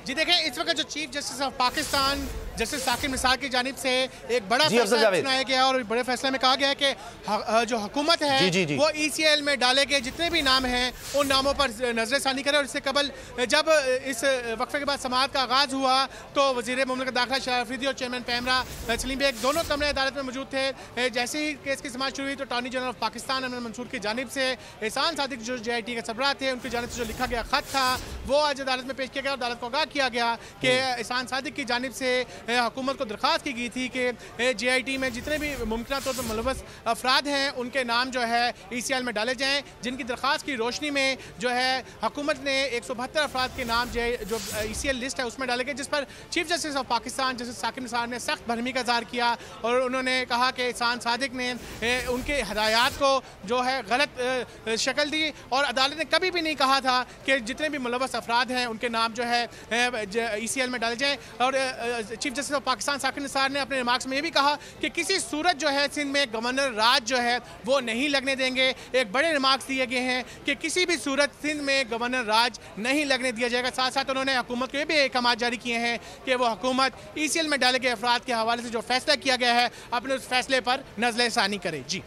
जी देखें, इस वक्त जो chief justice of Pakistan justice Saqib Nisar की जानिब से एक बड़ा फैसला सुनाया गया और बड़े फैसले में कहा गया है कि जो हुकूमत है वो ECL में डाले गए जितने भी नाम हैं उन नामों पर नजरसानी करे। और इससे कबल जब इस वक्फे के बाद समाअत का आगाज़ हुआ तो वज़ीर मुमलिकत दाखिला शराफ अफरीदी और चेयरमैन पैमरा सलीम बेग दोनों कमरे अदालत में मौजूद थे। जैसे ही केस की समाअत शुरू हुई तो अटॉर्नी जनरल ऑफ पाकिस्तान अमन मंसूर की जानिब से एहसान सादिक जो JIT के सरबराह थे उनकी जानिब से जो लिखा गया खत था वो आज अदालत में पेश किया गया और अदालत को आगाह किया गया कि एहसान सादिक की जानिब से हुकूमत को दरख्वास्त की गई थी कि JIT में जितने भी मुमकिन तौर पर मुलव्वस अफराद हैं उनके नाम जो है ECL में डाले जाएँ, जिनकी दरख्वास्त की रोशनी में जो है हुकूमत ने 172 अफराद के नाम जो ECL लिस्ट है उसमें डाले गए, जिस पर chief justice of Pakistan justice Saqib Nisar ने सख्त भरमी का इज़हार किया और उन्होंने कहा कि एहसान सादिक ने उनके हदायत को जो है गलत शक्ल दी और अदालत ने कभी भी नहीं कहा था कि जितने भी मुलव्वस अफराद हैं उनके नाम जो है ECL में डाले जाएँ। और chief justice of Pakistan Saqib Nisar ने अपने रिमार्क्स में ये भी कहा कि किसी सूरत जो है सिंध में गवर्नर राज जो है वो नहीं लगने देंगे। एक बड़े रिमार्क्स दिए गए हैं कि किसी भी सूरत सिंध में गवर्नर राज नहीं लगने दिया जाएगा। साथ साथ उन्होंने हुकूमत को ये भी अहकाम जारी किए हैं कि वो हुकूमत ECL में डाले गए अफराद के हवाले से जो फैसला किया गया है अपने उस फैसले पर नज़र षानी करे। जी।